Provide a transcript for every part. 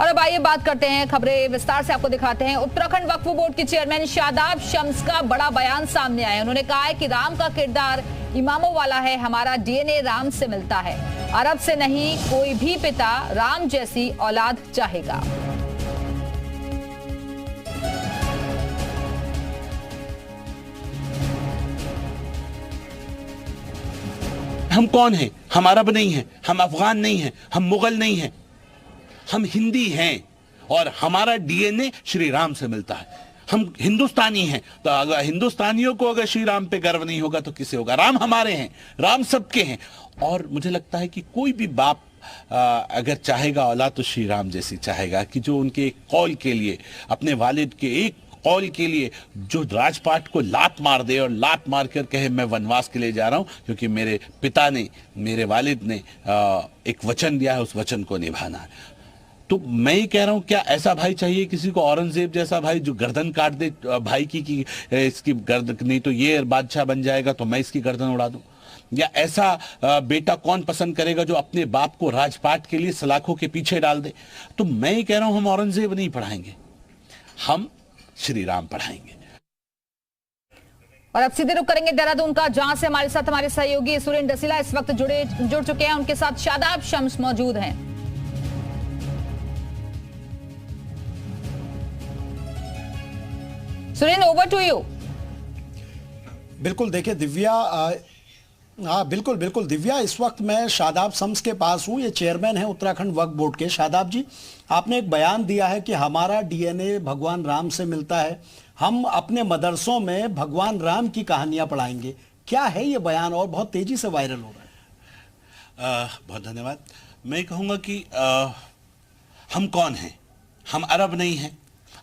और अब आइए बात करते हैं, खबरें विस्तार से आपको दिखाते हैं। उत्तराखंड वक्फ बोर्ड के चेयरमैन शादाब शम्स का बड़ा बयान सामने आया। उन्होंने कहा है कि राम का किरदार इमामों वाला है, हमारा डीएनए राम से मिलता है, अरब से नहीं। कोई भी पिता राम जैसी औलाद चाहेगा। हम कौन हैं? हम अरब नहीं हैं, हम अफगान नहीं हैं, हम मुगल नहीं हैं, हम हिंदी हैं और हमारा डीएनए श्री राम से मिलता है। हम हिंदुस्तानी हैं, तो अगर हिंदुस्तानियों को अगर श्री राम पे गर्व नहीं होगा तो किसे होगा? राम हमारे हैं, राम सबके हैं। और मुझे लगता है कि कोई भी बाप अगर चाहेगा औलाद तो श्री राम जैसी चाहेगा, कि जो उनके एक कौल के लिए, अपने वालिद के एक कौल के लिए जो राजपाट को लात मार दे और लात मार कर कहे मैं वनवास के लिए जा रहा हूं क्योंकि मेरे पिता ने, मेरे वालिद ने एक वचन दिया है, उस वचन को निभाना है। तो मैं ही कह रहा हूं, क्या ऐसा भाई चाहिए किसी को, औरंगजेब जैसा भाई जो गर्दन काट दे भाई की इसकी गर्दन, नहीं तो ये बादशाह बन जाएगा तो मैं इसकी गर्दन उड़ा दूं? या ऐसा बेटा कौन पसंद करेगा जो अपने बाप को राजपाट के लिए सलाखों के पीछे डाल दे? तो मैं ही कह रहा हूं, हम औरंगजेब नहीं पढ़ाएंगे, हम श्री राम पढ़ाएंगे। और अब सीधे रुक करेंगे देहरादून का, जहां से हमारे साथ हमारे सहयोगी सुरेंद्र डसीला इस वक्त जुड़ चुके हैं। उनके साथ शादाब शम्स मौजूद हैं। Surendra, over to you. बिल्कुल, देखिए दिव्या, हाँ बिल्कुल बिल्कुल दिव्या, इस वक्त मैं शादाब शम्स के पास हूँ। ये चेयरमैन है उत्तराखंड वक्फ बोर्ड के। शादाब जी, आपने एक बयान दिया है कि हमारा डीएनए भगवान राम से मिलता है, हम अपने मदरसों में भगवान राम की कहानियां पढ़ाएंगे। क्या है ये बयान और बहुत तेजी से वायरल हो रहा है? बहुत धन्यवाद। मैं कहूँगा कि हम कौन हैं? हम अरब नहीं हैं,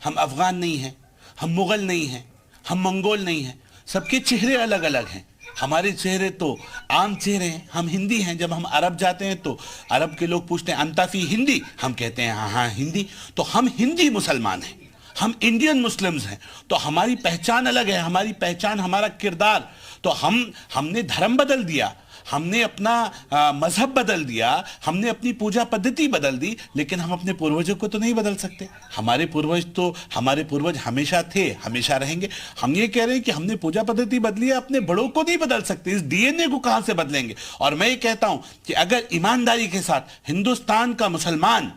हम अफगान नहीं हैं, हम मुगल नहीं हैं, हम मंगोल नहीं हैं। सबके चेहरे अलग अलग हैं। हमारे चेहरे तो आम चेहरे हैं, हम हिंदी हैं। जब हम अरब जाते हैं तो अरब के लोग पूछते हैं अंताफी हिंदी, हम कहते हैं हाँ हाँ हिंदी। तो हम हिंदी मुसलमान हैं, हम इंडियन मुस्लिम्स हैं। तो हमारी पहचान अलग है, हमारी पहचान, हमारा किरदार। तो हमने धर्म बदल दिया, हमने अपना मजहब बदल दिया, हमने अपनी पूजा पद्धति बदल दी, लेकिन हम अपने पूर्वजों को तो नहीं बदल सकते। हमारे पूर्वज हमेशा थे, हमेशा रहेंगे। हम ये कह रहे हैं कि हमने पूजा पद्धति बदली है, अपने बड़ों को नहीं बदल सकते। इस डीएनए को कहां से बदलेंगे? और मैं ये कहता हूं कि अगर ईमानदारी के साथ हिंदुस्तान का मुसलमान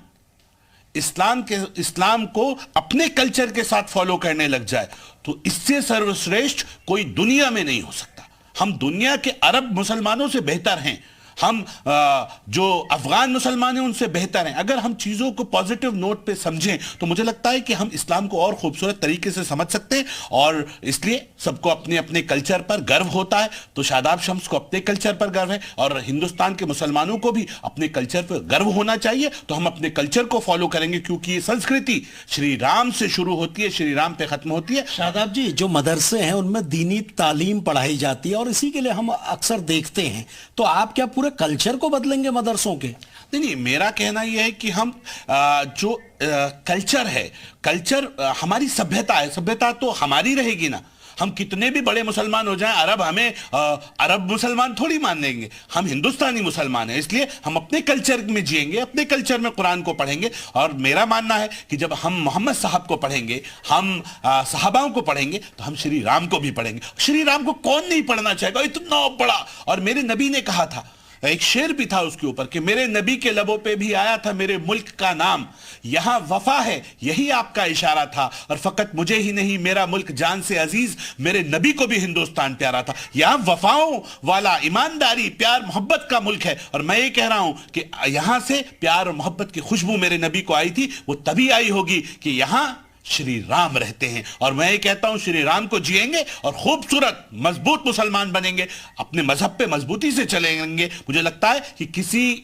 इस्लाम को अपने कल्चर के साथ फॉलो करने लग जाए तो इससे सर्वश्रेष्ठ कोई दुनिया में नहीं हो सकता। हम दुनिया के अरब मुसलमानों से बेहतर हैं, हम जो अफगान मुसलमान हैं उनसे बेहतर हैं। अगर हम चीज़ों को पॉजिटिव नोट पे समझें तो मुझे लगता है कि हम इस्लाम को और खूबसूरत तरीके से समझ सकते हैं। और इसलिए सबको अपने अपने कल्चर पर गर्व होता है। तो शादाब शम्स को अपने कल्चर पर गर्व है और हिंदुस्तान के मुसलमानों को भी अपने कल्चर पर गर्व होना चाहिए। तो हम अपने कल्चर को फॉलो करेंगे क्योंकि ये संस्कृति श्री राम से शुरू होती है, श्री राम पे खत्म होती है। शादाब जी, जो मदरसे हैं उनमें दीनी तालीम पढ़ाई जाती है और इसी के लिए हम अक्सर देखते हैं, तो आप क्या पूरे कल्चर को बदलेंगे मदरसों के? नहीं, मेरा कहना यह है कि हम जो कल्चर है, कल्चर हमारी सभ्यता है, सभ्यता तो हमारी रहेगी ना। हम कितने भी बड़े मुसलमान हो जाएं, अरब हमें अरब मुसलमान थोड़ी मान लेंगे। हम हिंदुस्तानी मुसलमान हैं, इसलिए हम अपने कल्चर में जिएंगे, अपने कल्चर में कुरान को पढ़ेंगे। और मेरा मानना है कि जब हम मोहम्मद साहब को पढ़ेंगे, हम सहाबाओं को पढ़ेंगे, तो हम श्री राम को भी पढ़ेंगे। श्री राम को कौन नहीं पढ़ना चाहेगा? इतना बड़ा। और मेरे नबी ने कहा था, एक शेर भी था उसके ऊपर, कि मेरे नबी के लबों पे भी आया था मेरे मुल्क का नाम, यहां वफा है यही आपका इशारा था। और फकत मुझे ही नहीं, मेरा मुल्क जान से अजीज, मेरे नबी को भी हिंदुस्तान प्यारा था। यहां वफाओं वाला, ईमानदारी, प्यार मोहब्बत का मुल्क है। और मैं ये कह रहा हूं कि यहां से प्यार और मोहब्बत की खुशबू मेरे नबी को आई थी, वो तभी आई होगी कि यहां श्री राम रहते हैं। और मैं ये कहता हूं श्री राम को जिएंगे और खूबसूरत मजबूत मुसलमान बनेंगे, अपने मजहब पे मजबूती से चलेंगे। मुझे लगता है कि किसी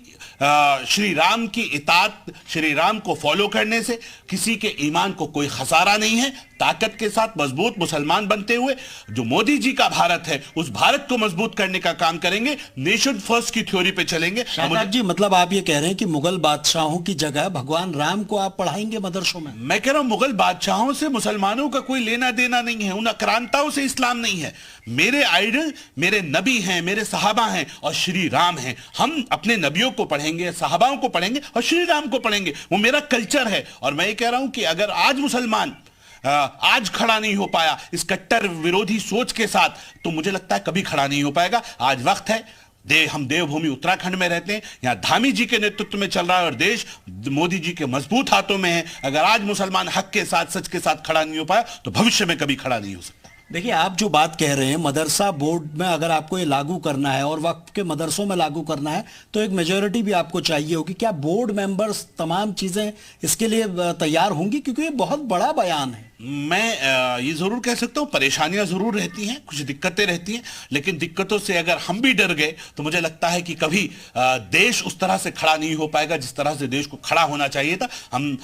श्री राम की इताअत, श्री राम को फॉलो करने से किसी के ईमान को कोई खसारा नहीं है। ताकत के साथ मजबूत मुसलमान बनते हुए जो मोदी जी का भारत है उस भारत को मजबूत करने का काम करेंगे, नेशन फर्स्ट की थ्योरी पे चलेंगे। शादाब जी, मतलब आप ये कह रहे हैं कि मुगल बादशाहों की जगह भगवान राम को आप पढ़ाएंगे मदरसों में? मैं कह रहा हूं मुगल बादशाहों से मुसलमानों का कोई लेना देना नहीं है, उन आक्रांताओं से इस्लाम नहीं है। मेरे आइडल मेरे नबी हैं, मेरे सहाबा हैं और श्री राम हैं। हम अपने नबियों को पढ़ेंगे, सहाबाओं को पढ़ेंगे और श्री राम को पढ़ेंगे। वो मेरा कल्चर है। और मैं ये कह रहा हूं कि अगर आज मुसलमान आज खड़ा नहीं हो पाया इस कट्टर विरोधी सोच के साथ, तो मुझे लगता है कभी खड़ा नहीं हो पाएगा। आज वक्त है। हम देवभूमि उत्तराखंड में रहते हैं, यहाँ धामी जी के नेतृत्व में चल रहा है और देश मोदी जी के मजबूत हाथों में है। अगर आज मुसलमान हक के साथ, सच के साथ खड़ा नहीं हो पाया तो भविष्य में कभी खड़ा नहीं हो सकता। देखिए, आप जो बात कह रहे हैं मदरसा बोर्ड में अगर आपको ये लागू करना है और वक्फ के मदरसों में लागू करना है तो एक मेजॉरिटी भी आपको चाहिए होगी। क्या बोर्ड मेंबर्स तमाम चीजें इसके लिए तैयार होंगी? क्योंकि ये बहुत बड़ा बयान है। मैं ये जरूर कह सकता हूं, परेशानियां जरूर रहती हैं, कुछ दिक्कतें रहती हैं, लेकिन दिक्कतों से अगर हम भी डर गए तो मुझे लगता है कि कभी देश उस तरह से खड़ा नहीं हो पाएगा जिस तरह से देश को खड़ा होना चाहिए था। हम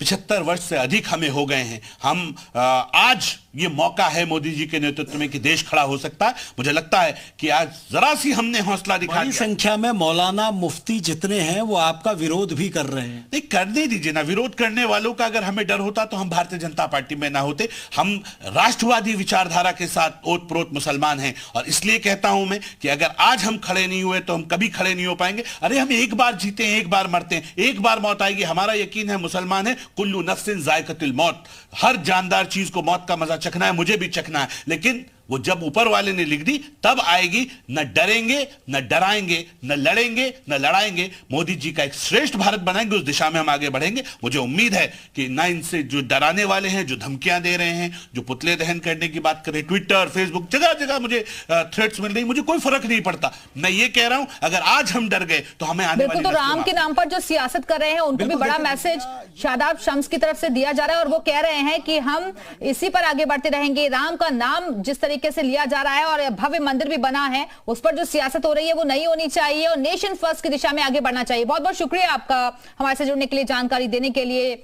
75 वर्ष से अधिक हमें हो गए हैं। हम आज ये मौका है मोदी जी के नेतृत्व में कि देश खड़ा हो सकता है। मुझे लगता है कि आज जरा सी हमने हौसला दिखा बड़ी संख्या में मौलाना मुफ्ती जितने हैं वो आपका विरोध भी कर रहे हैं। नहीं, करने दीजिए ना। विरोध करने वालों का अगर हमें डर होता तो हम भारतीय जनता पार्टी में ना होते। हम राष्ट्रवादी विचारधारा के साथ ओतप्रोत मुसलमान हैं और इसलिए कहता हूं मैं कि अगर आज हम खड़े नहीं हुए तो हम कभी खड़े नहीं हो पाएंगे। अरे हम एक बार जीते हैं, एक बार मरते हैं, एक बार मौत आएगी। हमारा यकीन है, मुसलमान है, कुल्लू नफ्सिन जायकतुल मौत, हर जानदार चीज को मौत का मजा चखना है, मुझे भी चखना है। लेकिन वो जब ऊपर वाले ने लिख दी तब आएगी। न डरेंगे, न डराएंगे, न लड़ेंगे, न लड़ाएंगे। मोदी जी का एक श्रेष्ठ भारत बनाएंगे, उस दिशा में हम आगे बढ़ेंगे। मुझे उम्मीद है कि ना इनसे जो डराने वाले हैं, जो धमकियां दे रहे हैं, जो पुतले दहन करने की बात कर रहे हैं, ट्विटर, फेसबुक, जगह जगह मुझे थ्रेट्स मिल रही, मुझे कोई फर्क नहीं पड़ता। मैं ये कह रहा हूं, अगर आज हम डर गए तो हमें आने वाली तो राम के नाम पर जो सियासत कर रहे हैं उनको भी बड़ा मैसेज शादाब शम्स की तरफ से दिया जा रहा है और वो कह रहे हैं कि हम इसी पर आगे बढ़ते रहेंगे। राम का नाम जिस तरीके से लिया जा रहा है और भव्य मंदिर भी बना है, उस पर जो सियासत हो रही है वो नहीं होनी चाहिए और नेशन फर्स्ट की दिशा में आगे बढ़ना चाहिए। बहुत बहुत शुक्रिया आपका हमारे से जुड़ने के लिए, जानकारी देने के लिए।